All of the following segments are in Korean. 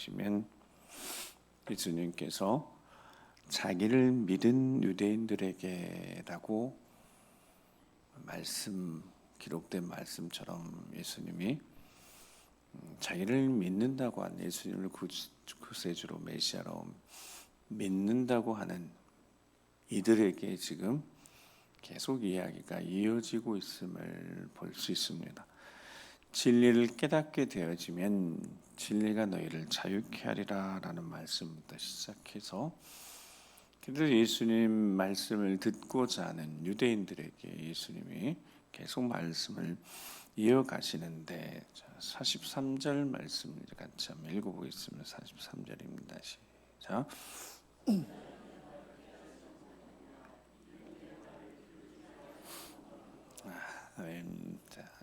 보시면 예수님께서 자기를 믿은 유대인들에게라고 기록된 말씀처럼 예수님이 자기를 믿는다고 하는, 예수님을 구세주로 메시아로 믿는다고 하는 이들에게 지금 계속 이야기가 이어지고 있음을 볼 수 있습니다. 진리를 깨닫게 되어지면 진리가 너희를 자유케 하리라 라는 말씀부터 시작해서 그들 예수님 말씀을 듣고자 하는 유대인들에게 예수님이 계속 말씀을 이어가시는데, 43절 말씀을 같이 한번 읽어보겠습니다. 43절입니다. 시작.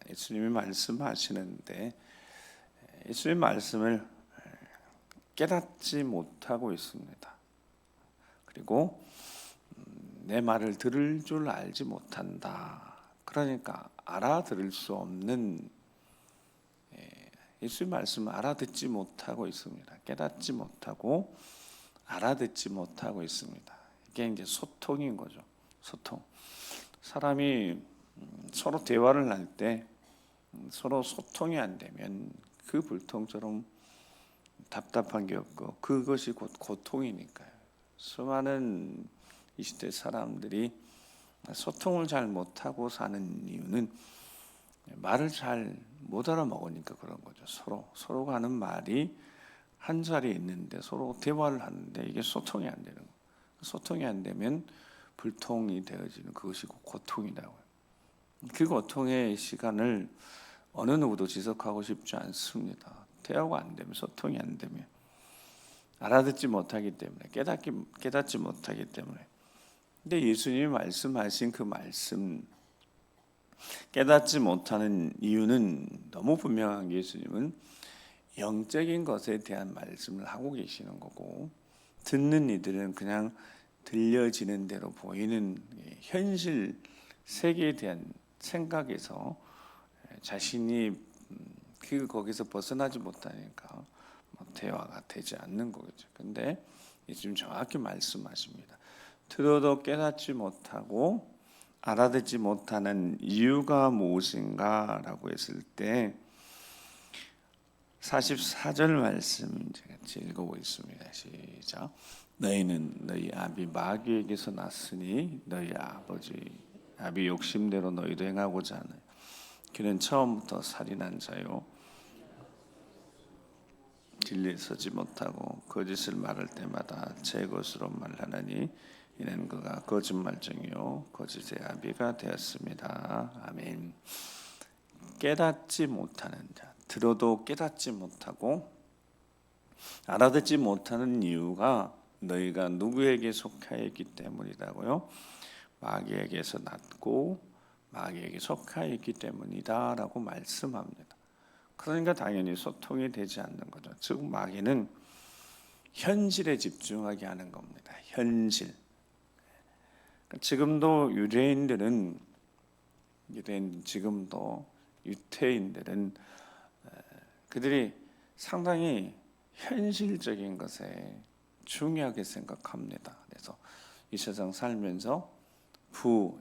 예수님이 말씀하시는데 예수님 말씀을 깨닫지 못하고 있습니다. 그리고 내 말을 들을 줄 알지 못한다. 그러니까 알아들을 수 없는, 예수님 말씀을 알아듣지 못하고 있습니다. 깨닫지 못하고 알아듣지 못하고 있습니다. 이게 이제 소통인 거죠. 소통. 사람이 서로 대화를 할 때 서로 소통이 안 되면 그 불통처럼 답답한 게 없고 그것이 곧 고통이니까요. 수많은 이 시대 사람들이 소통을 잘 못하고 사는 이유는 말을 잘 못 알아먹으니까 그런 거죠. 서로가 하는 말이 한 자리에 있는데 서로 대화를 하는데 이게 소통이 안 되는 거예요. 소통이 안 되면 불통이 되어지는, 그것이 고통이라고요. 그 고통의 시간을 어느 누구도 지속하고 싶지 않습니다. 대화가 안 되면, 소통이 안 되면, 알아듣지 못하기 때문에, 깨닫지 못하기 때문에. 근데 예수님이 말씀하신 그 말씀, 깨닫지 못하는 이유는 너무 분명한 게, 예수님은 영적인 것에 대한 말씀을 하고 계시는 거고, 듣는 이들은 그냥 들려지는 대로 보이는 현실 세계에 대한 생각에서 자신이 거기서 벗어나지 못하니까 대화가 되지 않는 거겠죠. 근데 예수님 정확히 말씀하십니다. 들어도 깨닫지 못하고 알아듣지 못하는 이유가 무엇인가 라고 했을 때 44절 말씀 제가 읽어보겠습니다. 시작. 너희는 너희 아비 마귀에게서 났으니 너희 아비 욕심대로 너희도 행하고자 하는. 그는 처음부터 살인한 자요, 진리에 서지 못하고 거짓을 말할 때마다 제 것으로 말하나니 이는 그가 거짓말쟁이요 거짓의 아비가 되었습니다. 아멘. 깨닫지 못하는 자, 들어도 깨닫지 못하고 알아듣지 못하는 이유가 너희가 누구에게 속하여 있기 때문이라고요. 마귀에게서 났고 마귀에게 속하여 있기 때문이다 라고 말씀합니다. 그러니까 당연히 소통이 되지 않는 거죠. 즉 마귀는 현실에 집중하게 하는 겁니다. 현실. 지금도 지금도 유태인들은 그들이 상당히 현실적인 것에 중요하게 생각합니다. 그래서 이 세상 살면서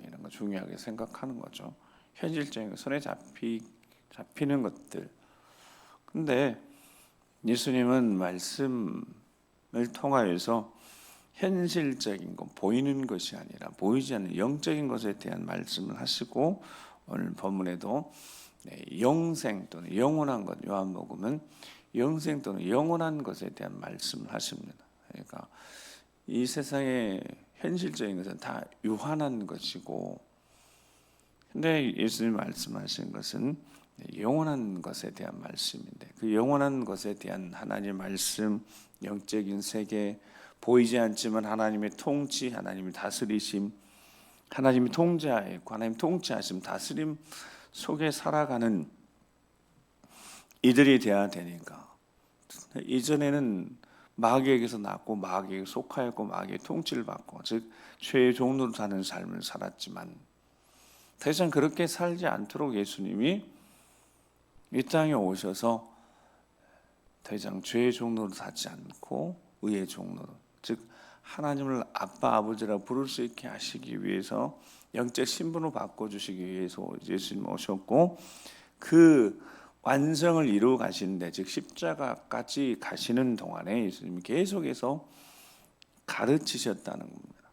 이런 거 중요하게 생각하는 거죠. 현실적인 거, 손에 잡히는 것들. 근데 예수님은 말씀을 통하여서 현실적인 것, 보이는 것이 아니라 보이지 않는 영적인 것에 대한 말씀을 하시고, 오늘 본문에도 영생 또는 영원한 것, 요한복음은 영생 또는 영원한 것에 대한 말씀을 하십니다. 그러니까 이 세상의 현실적인 것은 다 유한한 것이고, 근데 예수님 말씀하신 것은 영원한 것에 대한 말씀인데, 그 영원한 것에 대한 하나님의 말씀, 영적인 세계, 보이지 않지만 하나님의 통치, 하나님의 다스리심, 하나님이 통제하였고 하나님 통치하심, 다스림 속에 살아가는 이들이 되어야 되니까, 이전에는 마귀에게서 났고 마귀에게 속하였고 마귀의 통치를 받고, 즉 죄의 종로로 사는 삶을 살았지만 더 이상 그렇게 살지 않도록 예수님이 이 땅에 오셔서 더 이상 죄의 종로로 사지 않고 의의 종로로, 즉 하나님을 아빠 아버지라 부를 수 있게 하시기 위해서 영적 신분을 바꿔주시기 위해서 예수님 오셨고, 그 완성을 이루어 가시는데, 즉 십자가까지 가시는 동안에 예수님이 계속해서 가르치셨다는 겁니다.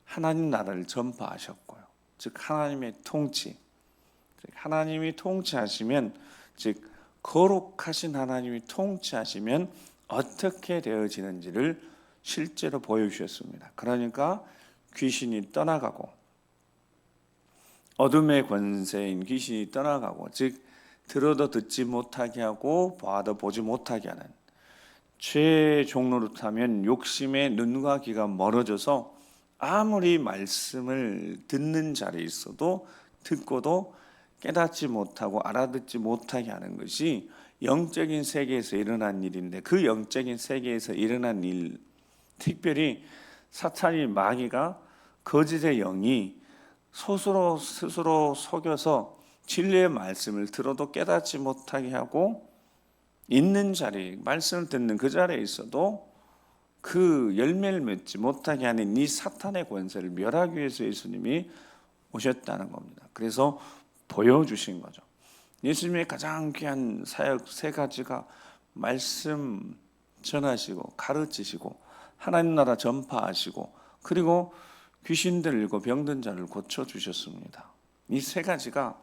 하나님 나라를 전파하셨고요. 즉 하나님의 통치, 즉 하나님이 통치하시면, 즉 거룩하신 하나님이 통치하시면 어떻게 되어지는지를 실제로 보여주셨습니다. 그러니까 귀신이 떠나가고, 어둠의 권세인 귀신이 떠나가고, 즉 들어도 듣지 못하게 하고 봐도 보지 못하게 하는, 죄의 종로로 타면 욕심의 눈과 귀가 멀어져서 아무리 말씀을 듣는 자리에 있어도 듣고도 깨닫지 못하고 알아듣지 못하게 하는 것이 영적인 세계에서 일어난 일인데, 그 영적인 세계에서 일어난 일, 특별히 사탄이, 마귀가, 거짓의 영이 스스로 속여서 진리의 말씀을 들어도 깨닫지 못하게 하고, 있는 자리, 말씀을 듣는 그 자리에 있어도 그 열매를 맺지 못하게 하는 이 사탄의 권세를 멸하기 위해서 예수님이 오셨다는 겁니다. 그래서 보여주신 거죠. 예수님의 가장 귀한 사역 세 가지가 말씀 전하시고 가르치시고 하나님 나라 전파하시고, 그리고 귀신 들리고 병든 자를 고쳐주셨습니다. 이 세 가지가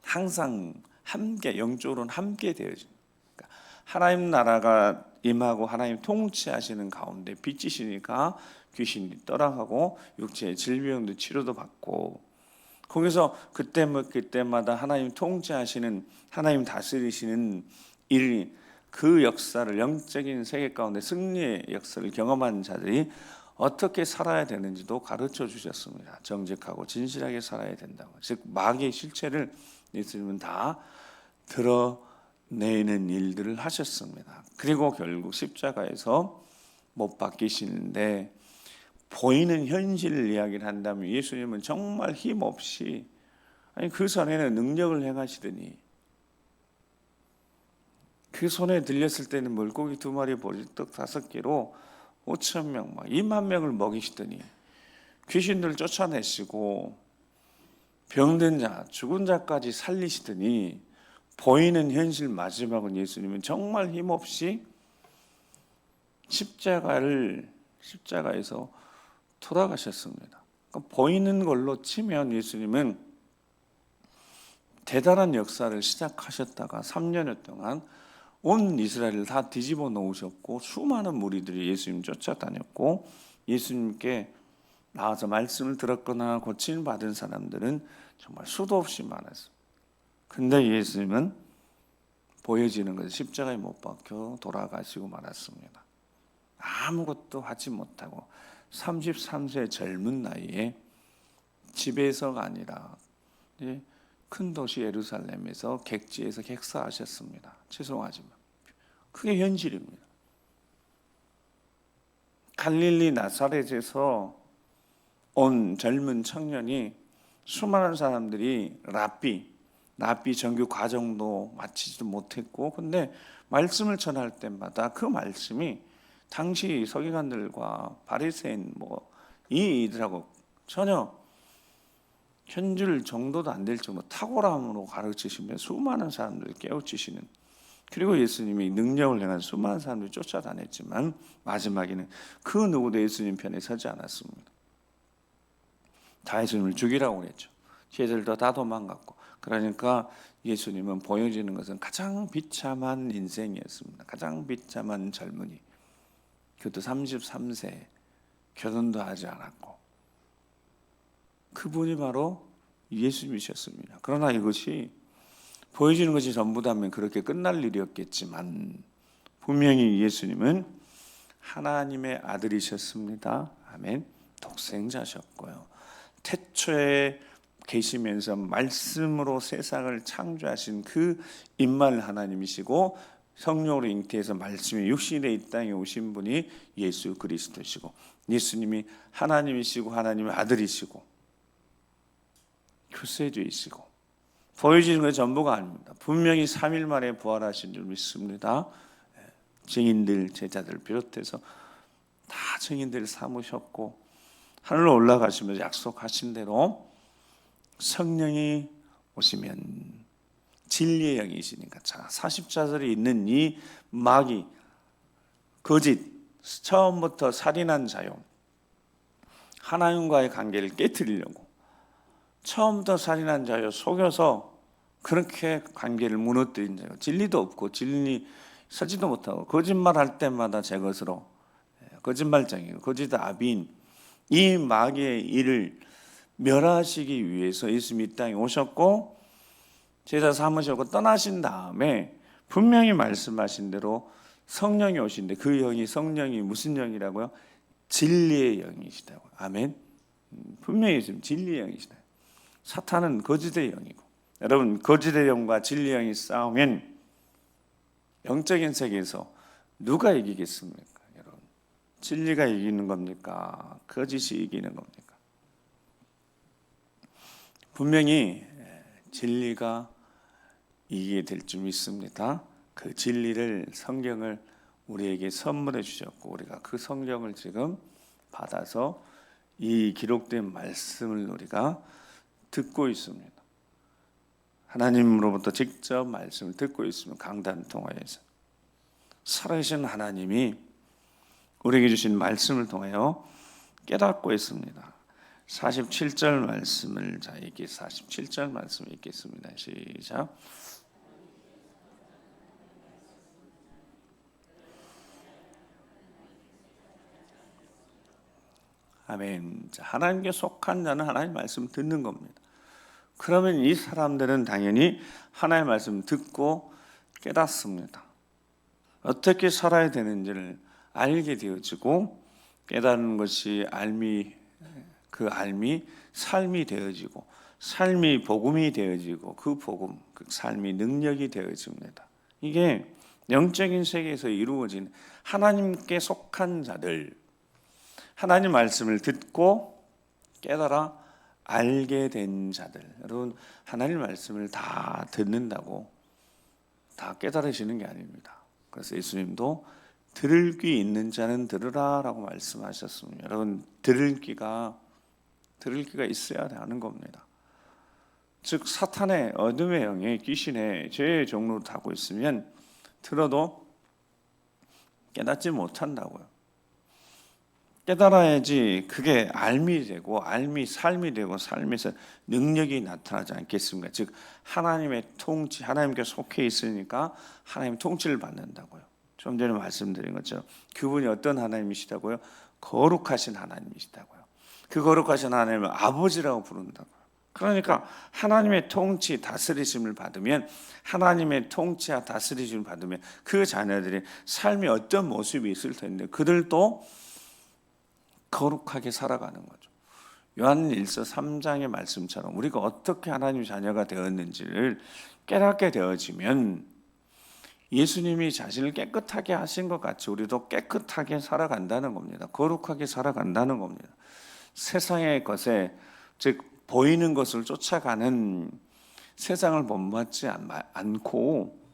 항상 함께, 영적으로는 함께 되어집니다. 그러니까 하나님 나라가 임하고 하나님 통치하시는 가운데 빛이시니까 귀신이 떠나가고 육체의 질병도 치료도 받고, 거기서 그때마다 하나님 통치하시는, 하나님 다스리시는 일이, 그 역사를, 영적인 세계 가운데 승리의 역사를 경험한 자들이 어떻게 살아야 되는지도 가르쳐 주셨습니다. 정직하고 진실하게 살아야 된다고. 즉 마귀의 실체를 예수님은 다 드러내는 일들을 하셨습니다. 그리고 결국 십자가에서 못 박히시는데, 보이는 현실을 이야기를 한다면 예수님은 정말 힘없이, 아니 그 전에는 능력을 행하시더니, 그 손에 들렸을 때는 물고기 2마리 보리떡 5개로 5,000명, 막 2만 명을 먹이시더니, 귀신들을 쫓아내시고 병든 자, 죽은 자까지 살리시더니, 보이는 현실 마지막은 예수님은 정말 힘없이 십자가에서 돌아가셨습니다. 그러니까 보이는 걸로 치면 예수님은 대단한 역사를 시작하셨다가 3년여 동안 온 이스라엘을 다 뒤집어 놓으셨고, 수많은 무리들이 예수님 쫓아다녔고, 예수님께 나와서 말씀을 들었거나 고침을 받은 사람들은 정말 수도 없이 많았습니다. 근데 예수님은 보여지는 것은 십자가에 못 박혀 돌아가시고 말았습니다. 아무것도 하지 못하고 33세 젊은 나이에 집에서가 아니라 큰 도시 예루살렘에서 객지에서 객사하셨습니다. 죄송하지만 그게 현실입니다. 갈릴리 나사렛에서 온 젊은 청년이, 수많은 사람들이 랍비 정규 과정도 마치지도 못했고, 근데 말씀을 전할 때마다 그 말씀이 당시 서기관들과 바리새인 이들하고 전혀 현줄 정도도 안 될 정도 탁월함으로 가르치시며 수많은 사람들을 깨우치시는, 그리고 예수님이 능력을 행한 수많은 사람들이 쫓아다녔지만 마지막에는 그 누구도 예수님 편에 서지 않았습니다. 다 예수님을 죽이라고 그랬죠. 제자들도 다 도망갔고. 그러니까 예수님은 보여지는 것은 가장 비참한 인생이었습니다. 가장 비참한 젊은이, 그것도 33세, 결혼도 하지 않았고, 그분이 바로 예수님이셨습니다. 그러나 이것이 보여지는 것이 전부다면 그렇게 끝날 일이었겠지만, 분명히 예수님은 하나님의 아들이셨습니다. 아멘. 독생자셨고요, 태초에 계시면서 말씀으로 세상을 창조하신 그 임마누엘 하나님이시고, 성령으로 잉태해서 말씀이 육신에 이 땅에 오신 분이 예수 그리스도시고, 예수님이 하나님이시고 하나님의 아들이시고 구세주이시고 보여지는 게 전부가 아닙니다. 분명히 3일 만에 부활하신 줄 믿습니다. 증인들, 제자들 비롯해서 다 증인들을 삼으셨고 하늘로 올라가시면서 약속하신 대로 성령이 오시면 진리의 영이시니까, 자, 40자들이 있는 이 마귀, 거짓, 처음부터 살인한 자요, 하나님과의 관계를 깨뜨리려고 처음부터 살인한 자요, 속여서 그렇게 관계를 무너뜨린 자요, 진리도 없고 진리 서지도 못하고 거짓말할 때마다 제 것으로, 거짓말쟁이고 거짓 아비인 이 마귀의 일을 멸하시기 위해서 예수님이 이 땅에 오셨고 제자 삼으셨고 떠나신 다음에 분명히 말씀하신 대로 성령이 오신데, 그 영이, 성령이 무슨 영이라고요? 진리의 영이시다고. 아멘. 분명히 지금 진리의 영이시다. 사탄은 거짓의 영이고, 여러분, 거짓의 영과 진리의 영이 싸우면 영적인 세계에서 누가 이기겠습니까? 여러분, 진리가 이기는 겁니까? 거짓이 이기는 겁니까? 분명히 진리가 이기게 될 줄 믿습니다. 그 진리를, 성경을 우리에게 선물해 주셨고 우리가 그 성경을 지금 받아서 이 기록된 말씀을 우리가 듣고 있습니다. 하나님으로부터 직접 말씀을 듣고 있으면 강단 통하여서 살아계신 하나님이 우리에게 주신 말씀을 통하여 깨닫고 있습니다. 47절 말씀을, 자, 이게 47절 말씀을 읽겠습니다. 시작. 아멘. 자, 하나님께 속한 자는 하나님 말씀 듣는 겁니다. 그러면 이 사람들은 당연히 하나님의 말씀 듣고 깨닫습니다. 어떻게 살아야 되는지를 알게 되어지고, 깨닫는 것이 알미, 그 알미 삶이 되어지고, 삶이 복음이 되어지고, 그 복음, 그 삶이 능력이 되어집니다. 이게 영적인 세계에서 이루어진 하나님께 속한 자들, 하나님 말씀을 듣고 깨달아 알게 된 자들. 여러분, 하나님 말씀을 다 듣는다고 다 깨달으시는 게 아닙니다. 그래서 예수님도 들을 귀 있는 자는 들으라 라고 말씀하셨습니다. 여러분, 들을 귀가 있어야 하는 겁니다. 즉, 사탄의 어둠의 영의 귀신의 죄의 종로를 타고 있으면 들어도 깨닫지 못한다고요. 깨달아야지 그게 알미 되고, 알미 삶이 되고, 삶에서 능력이 나타나지 않겠습니까? 즉, 하나님의 통치, 하나님께 속해 있으니까 하나님의 통치를 받는다고요. 좀 전에 말씀드린 것처럼 그분이 어떤 하나님이시다고요? 거룩하신 하나님이시다고요. 그 거룩하신 하나님을 아버지라고 부른다고요. 그러니까 하나님의 통치, 다스리심을 받으면, 하나님의 통치와 다스리심을 받으면 그 자녀들의 삶이 어떤 모습이 있을 텐데 그들도 거룩하게 살아가는 거죠. 요한일서 3장의 말씀처럼 우리가 어떻게 하나님 자녀가 되었는지를 깨닫게 되어지면 예수님이 자신을 깨끗하게 하신 것 같이 우리도 깨끗하게 살아간다는 겁니다. 거룩하게 살아간다는 겁니다. 세상의 것에, 즉 보이는 것을 쫓아가는 세상을 본받지 않고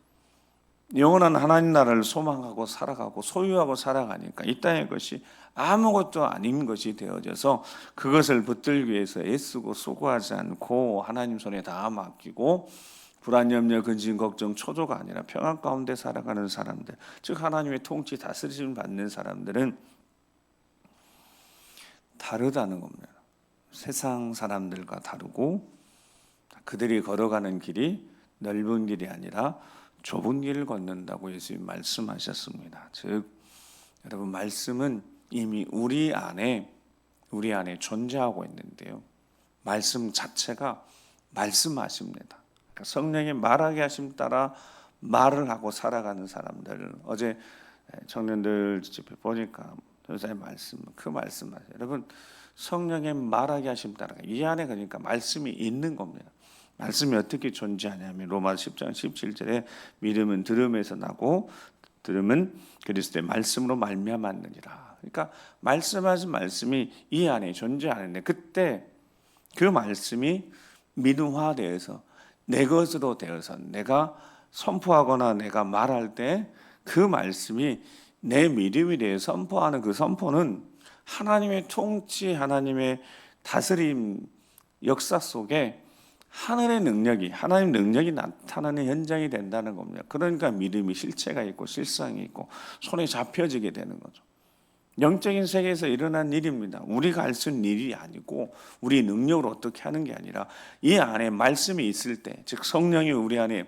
영원한 하나님 나라를 소망하고 살아가고 소유하고 살아가니까 이 땅의 것이 아무것도 아닌 것이 되어져서 그것을 붙들기 위해서 애쓰고 수고하지 않고 하나님 손에 다 맡기고 불안, 염려, 근심, 걱정, 초조가 아니라 평안 가운데 살아가는 사람들, 즉 하나님의 통치, 다스리심을 받는 사람들은 다르다는 겁니다. 세상 사람들과 다르고 그들이 걸어가는 길이 넓은 길이 아니라 좁은 길을 걷는다고 예수님 말씀하셨습니다. 즉 여러분, 말씀은 이미 우리 안에 존재하고 있는데요. 말씀 자체가 말씀하십니다. 그러니까 성령의 말하게 하심 따라 말을 하고 살아가는 사람들, 어제 청년들 집에 보니까 여자의 말씀, 그 말씀하세요. 여러분, 성령의 말하게 하심 따라 이 안에 그러니까 말씀이 있는 겁니다. 말씀이 어떻게 존재하냐면 로마서 10장 17절에 믿음은 들음에서 나고 들음은 그리스도의 말씀으로 말미암았느니라. 그러니까 말씀하신 말씀이 이 안에 존재하는데 그때 그 말씀이 믿음화되어서 내 것으로 되어서 내가 선포하거나 내가 말할 때 그 말씀이 내 믿음에 대해 선포하는 그 선포는 하나님의 통치, 하나님의 다스림 역사 속에 하나님 능력이 나타나는 현장이 된다는 겁니다. 그러니까 믿음이 실체가 있고 실상이 있고 손에 잡혀지게 되는 거죠. 영적인 세계에서 일어난 일입니다. 우리가 할 수 있는 일이 아니고 우리 능력으로 어떻게 하는 게 아니라 이 안에 말씀이 있을 때, 즉 성령이 우리 안에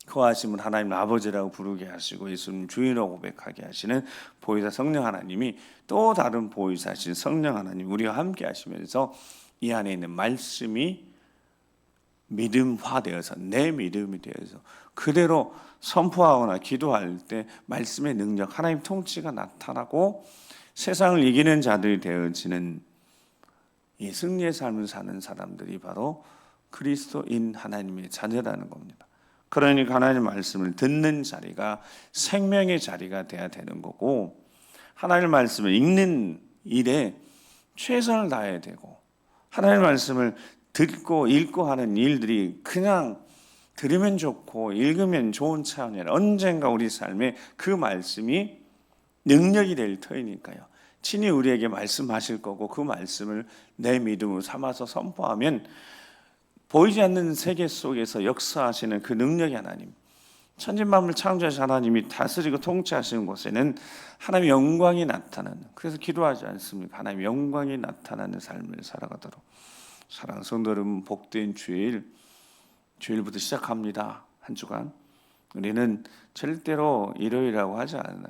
거하심을 하나님 아버지라고 부르게 하시고 예수님 주인으로 고백하게 하시는 보혜사 성령 하나님이 또 다른 보혜사신 성령 하나님 우리와 함께 하시면서 이 안에 있는 말씀이 믿음화되어서 내 믿음이 되어서 그대로 선포하거나 기도할 때 말씀의 능력, 하나님 통치가 나타나고 세상을 이기는 자들이 되어지는 이 승리의 삶을 사는 사람들이 바로 그리스도인 하나님의 자녀라는 겁니다. 그러니까 하나님 말씀을 듣는 자리가 생명의 자리가 돼야 되는 거고 하나님 말씀을 읽는 일에 최선을 다해야 되고 하나님 말씀을 듣고 읽고 하는 일들이 그냥 들으면 좋고 읽으면 좋은 차원이 아니라 언젠가 우리 삶에 그 말씀이 능력이 될 터이니까요. 친히 우리에게 말씀하실 거고 그 말씀을 내 믿음으로 삼아서 선포하면 보이지 않는 세계 속에서 역사하시는 그 능력의 하나님, 천지만물 창조하신 하나님이 다스리고 통치하시는 곳에는 하나님의 영광이 나타나는, 그래서 기도하지 않습니까? 하나님의 영광이 나타나는 삶을 살아가도록. 사랑하는 성도 여러분, 복된 주일부터 시작합니다. 한 주간 우리는 절대로 일요일이라고 하지 않아요.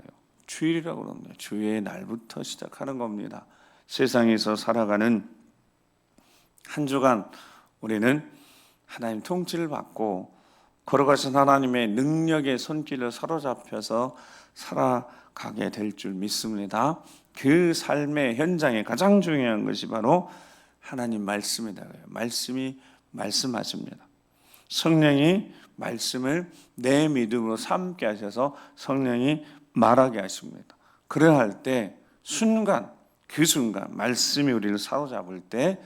주일이라고 그럽니다. 주의 날부터 시작하는 겁니다. 세상에서 살아가는 한 주간 우리는 하나님 통치를 받고 걸어가신 하나님의 능력의 손길을 사로잡혀서 살아가게 될 줄 믿습니다. 그 삶의 현장에 가장 중요한 것이 바로 하나님 말씀이다. 말씀이 말씀하십니다. 성령이 말씀을 내 믿음으로 삼게 하셔서 성령이 말하게 하십니다. 그래야 할 때 그 순간 말씀이 우리를 사로잡을 때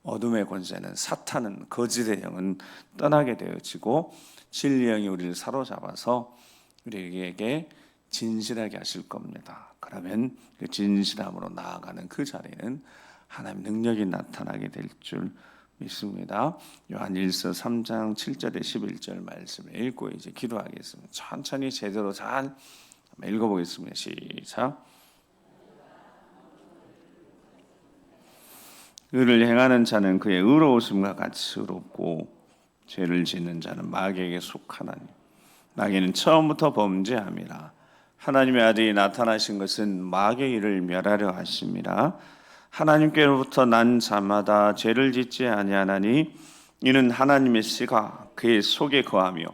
어둠의 권세는 사탄은 거짓의 영은 떠나게 되어지고 진리의 영이 우리를 사로잡아서 우리에게 진실하게 하실 겁니다. 그러면 그 진실함으로 나아가는 그 자리는 하나님 능력이 나타나게 될 줄 믿습니다. 요한일서 3장 7절에 11절 말씀을 읽고 이제 기도하겠습니다. 천천히 제대로 잘 읽어보겠습니다. 시작. 의를 행하는 자는 그의 의로우심과 같이 의롭고 죄를 짓는 자는 마귀에게 속하나니 마귀는 처음부터 범죄함이라. 하나님의 아들이 나타나신 것은 마귀의 일을 멸하려 하심이라. 하나님께로부터 난 자마다 죄를 짓지 아니하나니 이는 하나님의 씨가 그의 속에 거하며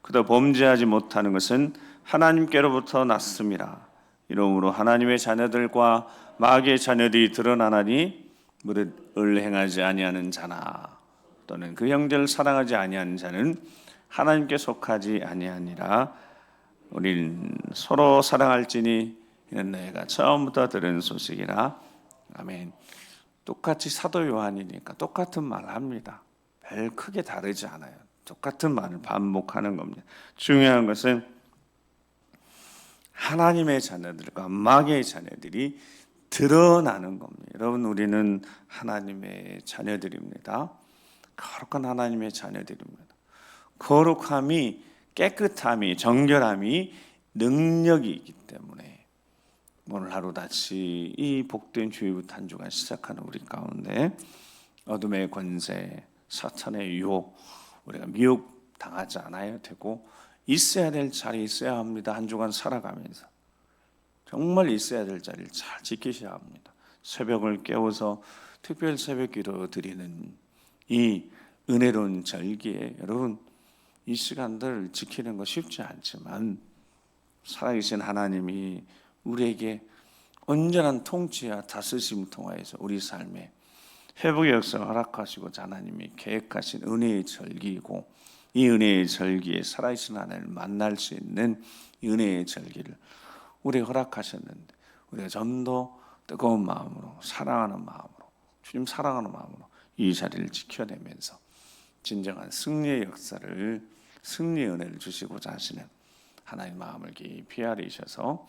그도 범죄하지 못하는 것은 하나님께로부터 났음이라. 이러므로 하나님의 자녀들과 마귀의 자녀들이 드러나나니 무릇 을 행하지 아니하는 자나 또는 그 형제를 사랑하지 아니하는 자는 하나님께 속하지 아니하니라. 우리는 서로 사랑할지니 이는 너희가 처음부터 들은 소식이라. 아멘. 똑같이 사도 요한이니까 똑같은 말을 합니다. 별 크게 다르지 않아요. 똑같은 말을 반복하는 겁니다. 중요한 것은 하나님의 자녀들과 마귀의 자녀들이 드러나는 겁니다. 여러분, 우리는 하나님의 자녀들입니다. 거룩한 하나님의 자녀들입니다. 거룩함이, 깨끗함이, 정결함이 능력이 있기 때문에 오늘 하루 다시 이 복된 주일부터 한 주간 시작하는 우리 가운데 어둠의 권세, 사탄의 유혹, 우리가 미혹 당하지 않아야 되고 있어야 될 자리에 있어야 합니다. 한 주간 살아가면서 정말 있어야 될 자리를 잘 지키셔야 합니다. 새벽을 깨워서 특별 새벽 기도 드리는 이 은혜로운 절기에 여러분 이 시간들 지키는 거 쉽지 않지만 살아계신 하나님이 우리에게 온전한 통치와 다스림 통하여서 우리 삶에 회복의 역사를 허락하시고자 하나님이 계획하신 은혜의 절기이고 이 은혜의 절기에 살아계신 하나님을 만날 수 있는 이 은혜의 절기를 우리에게 허락하셨는데 우리가 좀 더 뜨거운 마음으로 사랑하는 마음으로 주님 사랑하는 마음으로 이 자리를 지켜내면서 진정한 승리의 역사를, 승리의 은혜를 주시고자 하시는 하나님 마음을 깊이 헤아리셔서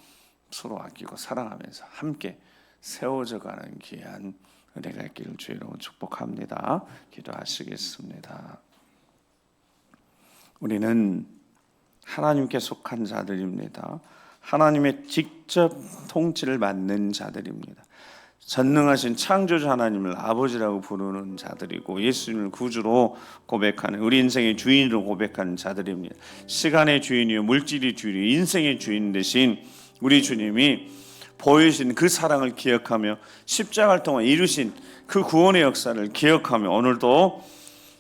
서로 아끼고 사랑하면서 함께 세워져 가는 귀한 은혜가 있기를 주의 이름으로 축복합니다. 기도하시겠습니다. 우리는 하나님께 속한 자들입니다. 하나님의 직접 통치를 받는 자들입니다. 전능하신 창조주 하나님을 아버지라고 부르는 자들이고 예수님을 구주로 고백하는, 우리 인생의 주인으로 고백하는 자들입니다. 시간의 주인이요 물질의 주인이요 인생의 주인 되신 우리 주님이 보여주신 그 사랑을 기억하며 십자가를 통해 이루신 그 구원의 역사를 기억하며 오늘도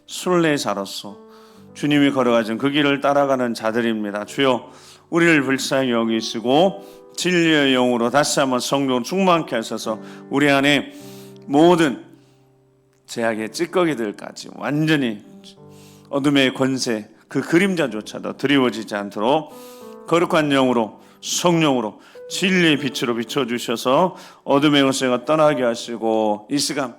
순례자로서 주님이 걸어가신 그 길을 따라가는 자들입니다. 주여 우리를 불쌍히 여기시고 진리의 영으로 다시 한번 성령으로 충만케 하셔서 우리 안에 모든 제약의 찌꺼기들까지 완전히 어둠의 권세 그 그림자조차도 드리워지지 않도록 거룩한 영으로 성령으로 진리의 빛으로 비춰주셔서 어둠의 권세가 떠나게 하시고 이 시간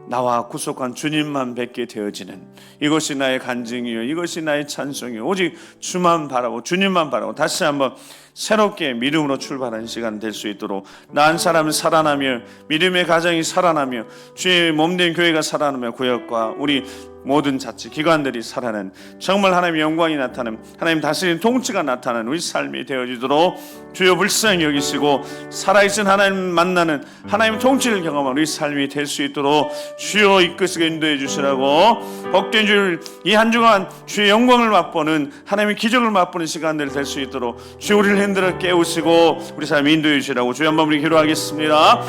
나와 구속한 주님만 뵙게 되어지는, 이것이 나의 간증이요 이것이 나의 찬송이요 오직 주만 바라고 주님만 바라고 다시 한번 새롭게 믿음으로 출발하는 시간 될 수 있도록 난 사람이 살아나며 믿음의 가정이 살아나며 주의 몸된 교회가 살아나며 구역과 우리 모든 자치 기관들이 살아나는 정말 하나님의 영광이 나타나는 하나님 다스리는 통치가 나타나는 우리 삶이 되어지도록 주여 불쌍히 여기시고 살아있는 하나님 만나는 하나님 통치를 경험하는 우리 삶이 될 수 있도록 주여 이끄시고 인도해 주시라고, 복된 주일 이 한 주간 주의 영광을 맛보는 하나님의 기적을 맛보는 시간들 될 수 있도록 주여 우리를 흔들어 깨우시고 우리 삶 인도해 주시라고 주여 한번 우리 기도하겠습니다.